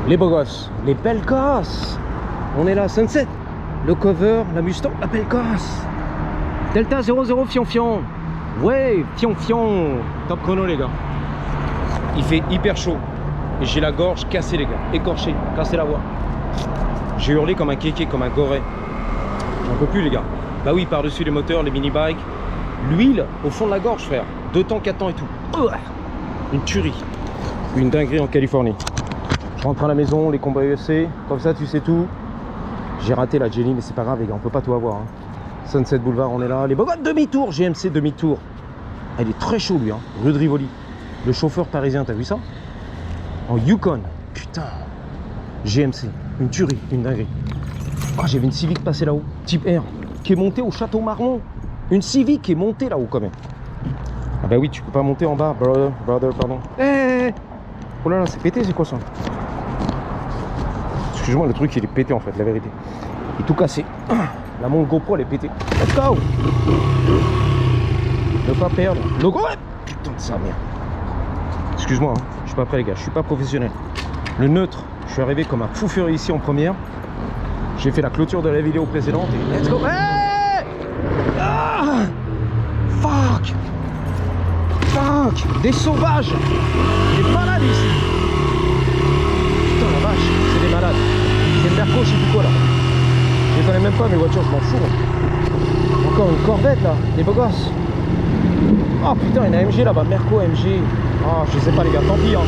Les beaux gosses, les belles gosses. On est là, Sunset, le cover, la Mustang, la belle gosse. Delta 00 fion fion. Ouais, fion fion. Top chrono les gars. Il fait hyper chaud. Et j'ai la gorge cassée les gars. Écorchée, cassé la voix. J'ai hurlé comme un kéké, comme un goret. J'en peux plus les gars. Bah oui, par-dessus les moteurs, les mini-bikes. L'huile au fond de la gorge frère. 2 temps, 4 temps et tout. Une tuerie. Une dinguerie en Californie. Je rentre à la maison, les combats UFC. Comme ça tu sais tout. J'ai raté la Jelly mais c'est pas grave les gars, on peut pas tout avoir hein. Sunset Boulevard, on est là. Les beaux gars, demi-tour, GMC demi-tour. Ah, il est très chaud lui hein. Rue de Rivoli. Le chauffeur parisien, t'as vu ça? En Yukon. Putain. GMC. Une tuerie, une dinguerie. Ah, j'ai vu une Civic passer là-haut. Type R. Qui est montée au Château Marmont. Une Civic qui est montée là-haut quand même. Ah bah oui, tu peux pas monter en bas. Brother, pardon. Hey. Oh là là, c'est pété, c'est quoi ça? Excuse-moi, le truc il est pété en fait, la vérité. Il est tout cassé. La montre GoPro elle est pétée. Let's go. Ne pas perdre. Le gros. Putain de sa merde. Excuse-moi, hein. Je suis pas prêt les gars, je suis pas professionnel. Le neutre, je suis arrivé comme un fou furieux ici en première. J'ai fait la clôture de la vidéo précédente et let's go. Hey ah fuck. Fuck. Des sauvages. Des malades ici. Putain la vache, c'est des malades. C'est le Merco, je sais plus quoi là. Je les connais même pas mes voitures, je m'en fous. Encore une Corvette là, les beaux gosses. Oh putain, il y a une AMG là-bas, Merco AMG. Ah, je sais pas les gars, tant pis hein.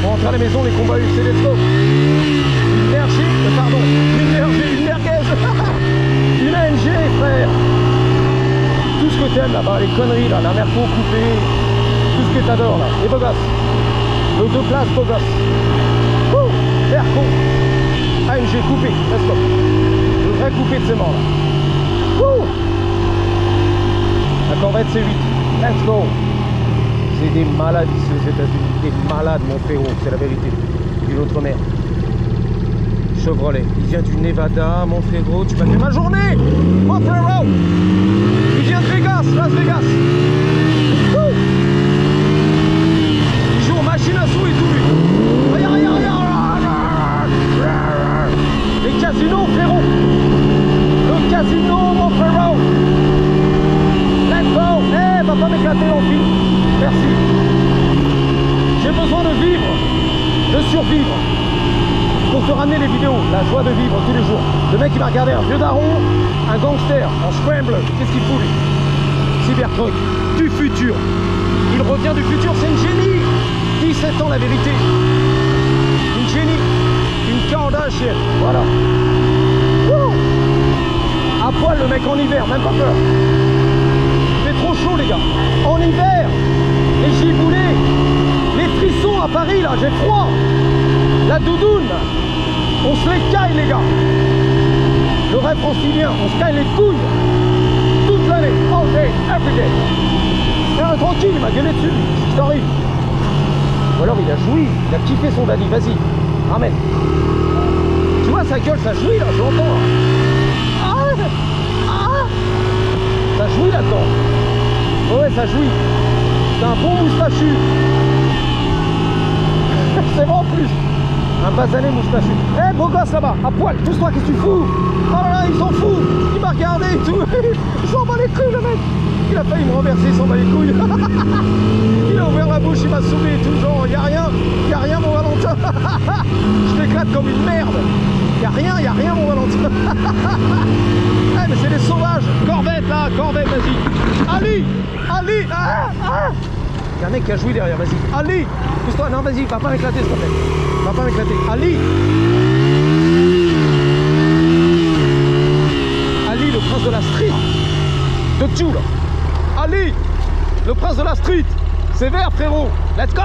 On rentre à la maison, les combats UFC, let's go. Une mergée, pardon, une mergée, une merguez. Une AMG frère. Tout ce que t'aimes là-bas, les conneries là, la Merco coupée. Tout ce que t'adores là, les beaux gosses. Le 2 places beaux gosses. Wouh, Merco. AMG coupé, let's go. Le vrai coupé de sément là. Wouh. La Corvette C8, let's go. C'est des malades ici aux États-Unis, des malades mon frérot, c'est la vérité. D'une autre mère. Chevrolet, il vient du Nevada mon frérot, tu vas faire ma journée. Mon frérot. Il vient de Vegas, Las Vegas. Wouh. Il joue en machine à sous et tout lui. Regarde, regarde, regarde. Les casinos frérot. Le casino mon frérot. Let's go. Eh, va pas m'éclater en film. Merci. J'ai besoin de vivre, de survivre, pour te ramener les vidéos, la joie de vivre tous les jours. Le mec qui m'a regardé, un vieux daron, un gangster, en scramble, qu'est-ce qu'il fout lui? Cybertruck, du futur. Il revient du futur, c'est une génie. 17 ans la vérité. Une génie, une Kardashian, voilà. Wouh. À poil le mec en hiver, même pas peur. Il fait trop chaud les gars, en hiver. Les giboulées, les frissons à Paris là, j'ai froid. La doudoune, on se les caille les gars. Le rêve francilien, on se caille les couilles. Toute l'année, all day, every day. Tranquille, il m'a gueulé dessus, c'est horrible. Ou alors il a joui, il a kiffé son daddy, vas-y, ramène. Tu vois sa gueule, ça jouit là, j'entends. Ça jouit là-dedans. Ouais, ça jouit. C'est un bon moustachu. C'est bon en plus. Un basané moustachu. Eh, beau gosse là-bas, à poil, pousse-toi, qu'est-ce que tu fous? Oh là là, il s'en fout. Il m'a regardé et tout. Il s'en bat les couilles le mec. Il a failli me renverser, il s'en bat les couilles. Il a ouvert la bouche, il m'a sauvé et tout, genre, y'a rien mon Valentin. Je t'éclate comme une merde. Y'a rien mon Valentin. Eh mais c'est des sauvages. Corvette là, Corvette, vas-y. Ali. Y'a un mec qui a joué derrière, vas-y. Ali. Pousse-toi, non vas-y, va pas m'éclater s'il te plaît. Va pas m'éclater. Ali. Ali, le prince de la street. De Tchoul. Ali, le prince de la street. C'est vert frérot. Let's go.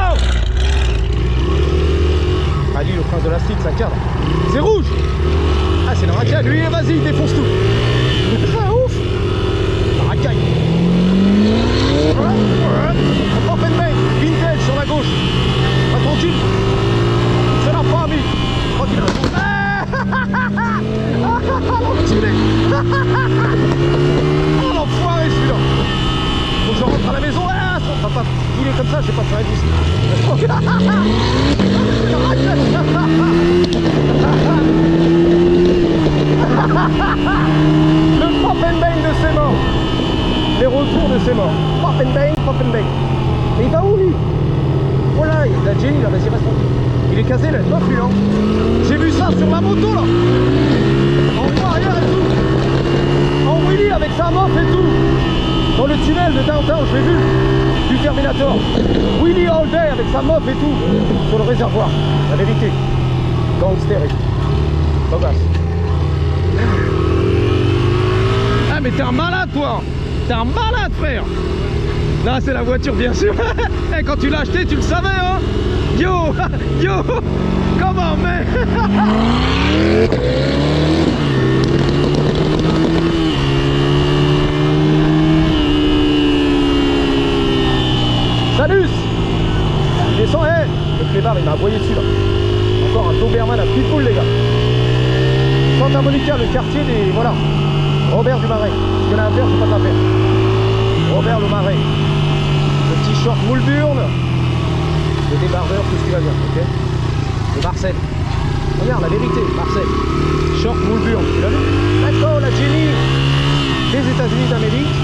Ali, le prince de la street, ça cadre. C'est rouge. Ah c'est la racaille, lui vas-y, défonce tout. C'est ouf. La racaille. On prend peine main, vintage sur la gauche. Pas tranquille. C'est la famille. Tranquille. L'enculé. Oh l'enfoiré celui-là. Faut que je rentre à la maison. On va pas filer comme ça, je sais pas faire ici. celui-là. J'ai vu ça sur la moto là. En roue arrière et tout. En wheelie avec sa mof et tout. Dans le tunnel de downtown, je l'ai vu. Du Terminator. Wheelie all day avec sa mof et tout. Sur le réservoir. La vérité. Gangster et tout. Bogasse. Ah mais t'es un malade toi. T'es un malade frère. Là c'est la voiture bien sûr. Et quand tu l'as acheté tu le savais hein. Yo. Yo. Comment man. Salut. Il descend, le clébard il m'a aboyé dessus là. Encore un Doberman à pitbull les gars. Santa Monica, le quartier des... Voilà. Robert du Marais. Ce qu'il y en a à faire, c'est pas de la faire. Robert le Marais. Le t-shirt Moulburn. Le débardeur, tout ce qui va bien, ok. De Marseille. Regarde, la vérité, Marseille. Short Moulburn, tu l'as vu? D'accord, la Jenny des États-Unis d'Amérique.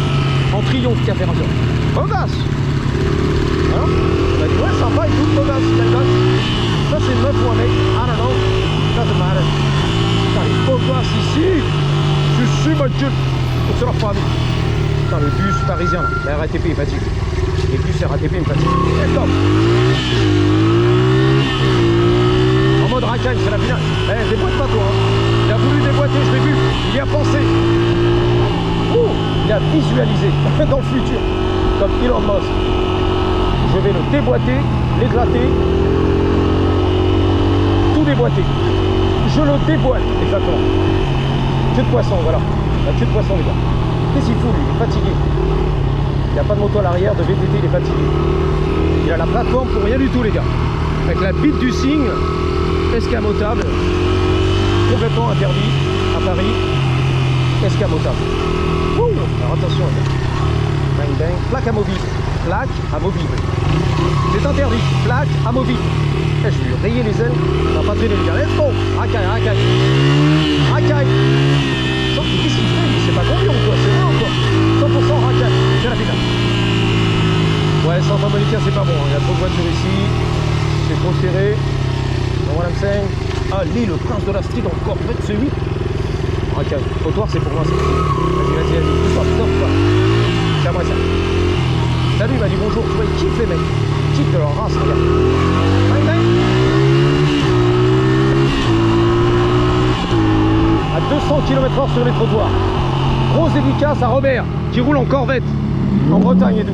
En triomphe, qui a fait un jour. Bogasse. Hein? On a dit, ouais, sympa et tout, bogasse, belle gosse. Ça, c'est une meuf ou un mec. I don't know. Doesn't matter. Putain, les beaux gosses ici. Je suis ma gueule. Toute leur famille. Putain, le bus parisien, là. La RATP est fatigué. Les bus RATP me fatiguent. Et top. En mode racaille, c'est la finale. Eh, déboîte pas toi. Hein. Il a voulu déboîter, je l'ai vu. Il y a pensé. Ouh, il a visualisé dans le futur. Comme Elon Musk. Je vais le déboîter, l'éclater. Tout déboîter. Je le déboîte, exactement. Queue de poisson, voilà. La queue de poisson, les gars. Qu'est-ce qu'il fout, lui? Il est fatigué. Il n'y a pas de moto à l'arrière, de VTT, il est fatigué. Il a la plateforme pour rien du tout, les gars. Avec la bite du cygne, escamotable. Complètement interdit à Paris. Escamotable. Ouh, alors attention, les gars. Bang, bang. Plaque amovible. Plaque amovible. C'est interdit. Plaque amovible. Je vais lui rayer les ailes. On va pas traîner les gars. Let's go. Racaille, racaille. Racaille. Qu'est-ce qu'il fait? Il sait pas combien ou quoi? C'est vrai ou quoi? 100% racaille. C'est la finale. Ouais, Santa Monica c'est pas bon. Il y a trop de voitures ici. C'est trop serré. You know what I'm saying? Ah, Lee, le prince de la street encore. En fait, c'est lui. Racaille. Trottoir, c'est pour moi. Vas-y, vas-y, vas-y. Pousse-toi, pousse-toi. C'est à moi ça. Salut, il m'a dit bonjour. Tu vois, il kiffe les mecs. Il kiffe de leur race, regarde. Bang, bang. À 200 km/h sur les trottoirs. Grosse dédicace à Robert qui roule en Corvette en Bretagne et tout.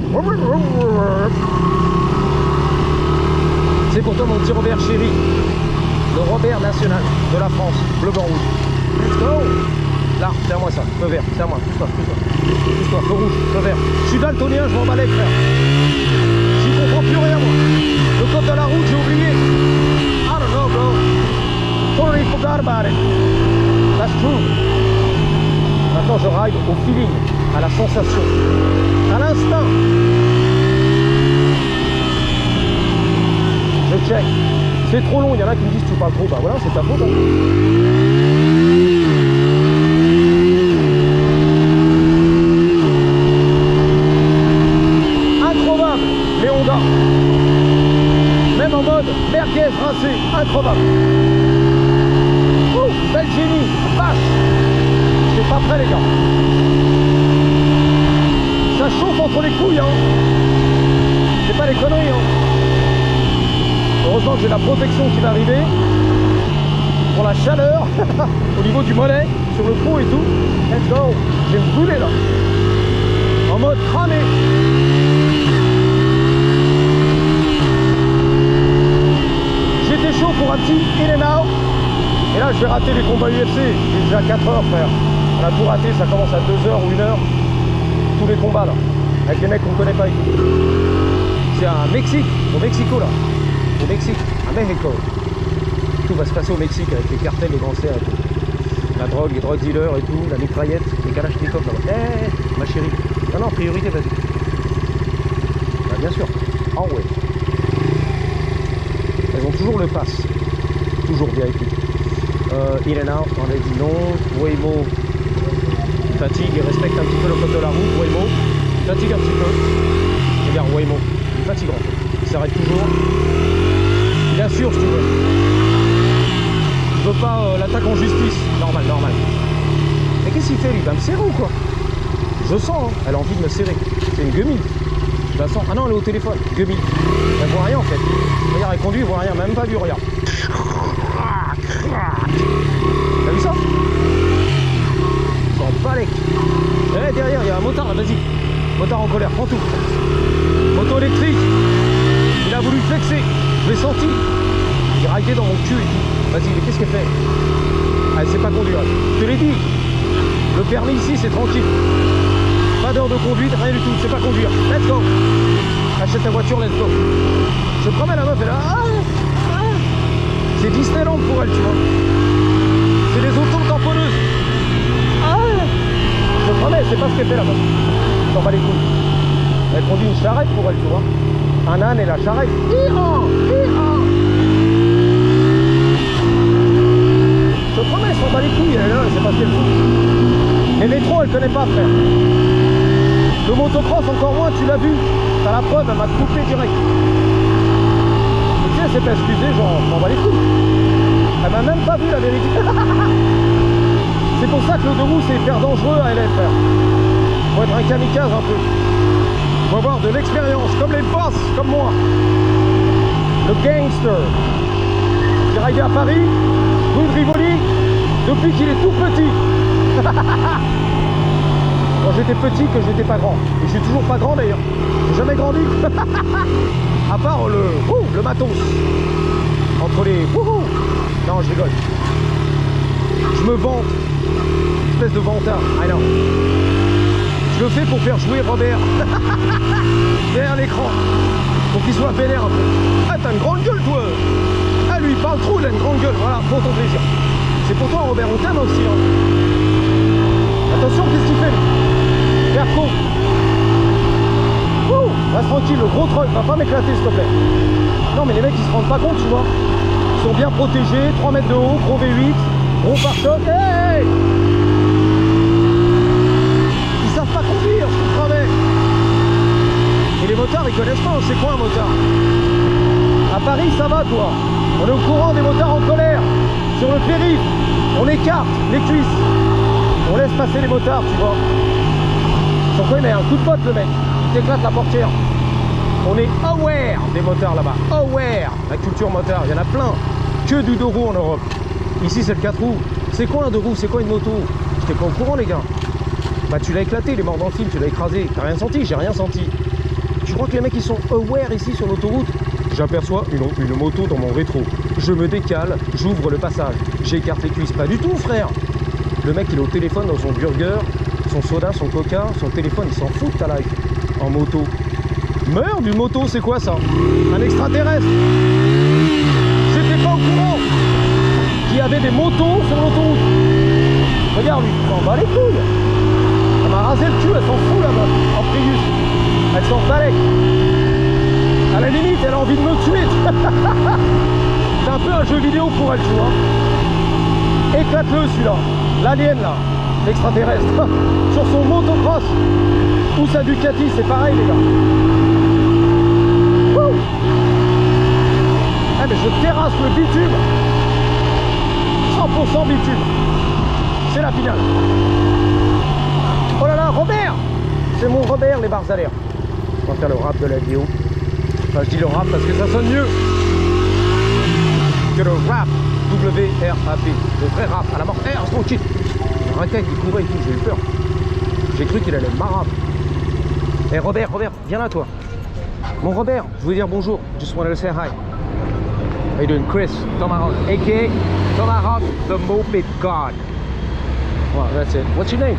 C'est pour toi mon petit Robert chéri. Le Robert national de la France. Bleu, blanc, rouge. Let's go. Là, c'est à moi ça. Feu vert, c'est à moi. Pousse-toi, pousse-toi. Pousse-toi, feu rouge, feu vert. Je suis daltonien, je m'en balais frère. J'y comprends plus rien moi. Le code de la route, j'ai oublié. I don't know bro. Totally forgot about it. That's true. Maintenant je ride au feeling, à la sensation, à l'instinct. Je check. C'est trop long, il y en a qui me disent tu parles trop. Bah voilà, c'est ta faute. Hein. Incroyable, les Honda. Même en mode merguez rincé, incroyable. Oh, belle génie, vache. C'est pas prêt les gars. Ça chauffe entre les couilles hein. C'est pas des conneries hein. Heureusement que j'ai la protection qui va arriver pour la chaleur au niveau du mollet, sur le cou et tout. Let's go. Je vais me brûler là. En mode cramé. J'étais chaud pour un petit in and out. Et là je vais rater les combats UFC. Il est déjà 4 heures frère. On a tout raté, ça commence à 2 heures ou 1 heure. Tous les combats là. Avec les mecs qu'on connaît pas et tout. C'est à Mexique, au Mexico là. Au Mexique, à Mexico. Tout va se passer au Mexique avec les cartels, les gangsters et tout. La drogue, les drogue dealers et tout, la mitraillette, les kalachnikovs là-bas. Eh, ma chérie. Non, non, priorité, vas-y. Bah, bien sûr. Ah ouais. Elles ont toujours le pass. Toujours VIP. In and out, on a dit non. Waymo, il fatigue, il respecte un petit peu le code de la route. Waymo, il fatigue un petit peu. Regarde Waymo, il fatigue en fait. Il s'arrête toujours. Il assure si tu veux. pas l'attaque en justice. Normal, normal. Mais qu'est-ce qu'il fait lui? Il va me serrer ou quoi? Je sens, hein. Elle a envie de me serrer. C'est une guemille. Je la sens. Ah non, elle est au téléphone. Guemille. Elle voit rien en fait. Regarde, elle conduit, elle voit rien. Même pas vu, regarde. T'as vu ça? S'en bat les. Eh, derrière, il y a un motard là, vas-y. Motard en colère, prends tout. Moto électrique. Il a voulu flexer. Je l'ai senti. Il raillait dans mon cul et tout. Vas-y, mais qu'est-ce qu'elle fait? Elle sait pas conduire. Je te l'ai dit. Le permis ici, c'est tranquille. Pas d'heure de conduite, rien du tout. C'est pas conduire. Let's go. Achète ta voiture, let's go. Je promets, la meuf, elle est là. C'est Disneyland pour elle, tu vois. C'est des autos tamponneuses. Je promets, c'est pas ce qu'elle fait là-bas. Je t'en bats les couilles. Elle conduit une charrette pour elle, tu vois. Un âne et la charrette. Je promets, elle s'en bat les couilles, elle est là, c'est pas ce qu'elle fout. Les métros, elle connaît pas, frère. Le motocross, encore moins, tu l'as vu. T'as la preuve, elle m'a coupé direct. Et tu sais, elle s'est pas excusée, genre, je m'en bats les couilles. Elle m'a même pas vu, la vérité. C'est pour ça que le 2 roues, c'est hyper dangereux à LF, frère. Faut être un kamikaze un peu. Faut avoir de l'expérience, comme les boss, comme moi. Le gangster. J'ai arrivé à Paris, rue de Rivoli, depuis qu'il est tout petit. Quand j'étais petit, que j'étais pas grand. Et je suis toujours pas grand d'ailleurs. J'ai jamais grandi. À part le matos. Entre les... Non, je rigole. Je me vante. Espèce de vantard. I know. Je le fais pour faire jouer Robert. Derrière l'écran. Pour qu'il soit vénère un peu. Ah, t'as une grande gueule, toi. Ah, lui, il parle trop, il a une grande gueule. Voilà, pour ton plaisir. C'est pour toi, Robert, on t'aime aussi. Hein. Attention, qu'est-ce qu'il fait? Faire con. Reste tranquille, le gros troll, va pas m'éclater, s'il te plaît. Non, mais les mecs, ils se rendent pas compte, tu vois. Ils sont bien protégés, 3 mètres de haut, gros V8, gros pare-choc. Hey, ils savent pas conduire, je te promets. Et les motards, ils connaissent pas, c'est quoi un motard? À Paris, ça va, toi. On est au courant des motards en colère. Sur le périph', on écarte les cuisses. On laisse passer les motards, tu vois. Sur quoi il met un coup de pote, le mec. Il t'éclate la portière. On est aware des motards là-bas. Aware. La culture motard, il y en a plein. Que du 2 roues en Europe. Ici, c'est le 4 roues. C'est quoi un 2 roues? C'est quoi une moto? J'étais pas au courant, les gars. Bah, tu l'as éclaté, il est mort dans le film, tu l'as écrasé. T'as rien senti? J'ai rien senti. Tu crois que les mecs, ils sont aware ici sur l'autoroute? J'aperçois une moto dans mon rétro. Je me décale, j'ouvre le passage. J'écarte les cuisses. Pas du tout, frère. Le mec, il est au téléphone dans son burger, son soda, son coca, son téléphone, il s'en fout de ta life. En moto. Meurs d'une moto, c'est quoi ça? Un extraterrestre. J'étais pas au courant qu'il y avait des motos sur l'autoroute. Regarde lui, il s'en bat les couilles. Elle m'a rasé le cul, elle s'en fout là-bas, en Prius. Elle s'en balèque. À la limite, elle a envie de me tuer. C'est un peu un jeu vidéo pour elle, tu vois. Éclate-le celui-là. L'alien là, l'extraterrestre. Sur son motocross. Ou sa Ducati, c'est pareil les gars. Wouh. Eh mais je terrasse le bitume. 100% bitume. C'est la finale. Oh là là, Robert. C'est mon Robert, les barres à l'air. On va faire le rap de la vidéo. Enfin, je dis le rap parce que ça sonne mieux que le rap. W-R-A-P. Le vrai rap à la mort. Eh, tranquille. Raquette, il courait et tout, j'ai eu peur. J'ai cru qu'il allait me marrer. Eh Robert, viens là toi. Mon Robert, je veux dire bonjour. Just wanted to say hi. How you doing? Chris Tomahawk, a.k.a. Tomahawk the Moped God. Well, that's it. What's your name?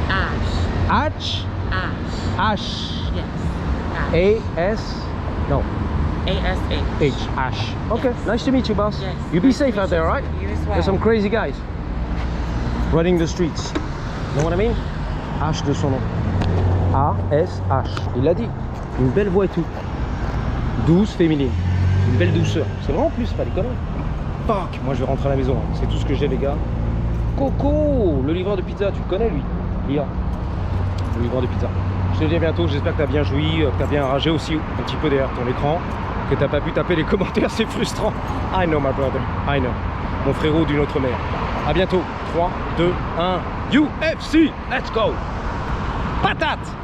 Ash. Ash? Ash. Ash. Yes. Ash. A-S? No. A-S-H. H. Ash. Okay, Yes. nice to meet you, boss. Yes. You be Nice to safe meet out there, you. right? You as well. There's some crazy guys running the streets. You know what I mean? H de son nom. A-S-H. Il l'a dit. Une belle voix et tout. Douce, féminine. Une belle douceur. C'est vraiment plus, pas des conneries. Fuck, moi je vais rentrer à la maison. Hein. C'est tout ce que j'ai, les gars. Coco, le livreur de pizza, tu le connais lui? Lia. Le livreur de pizza. Je te dis à bientôt, j'espère que tu as bien joui, que tu as bien ragé aussi un petit peu derrière ton écran, que tu n'as pas pu taper les commentaires, c'est frustrant. I know my brother, I know. mon frérot d'une autre mer. À bientôt. 3, 2, 1, UFC, let's go. Patate.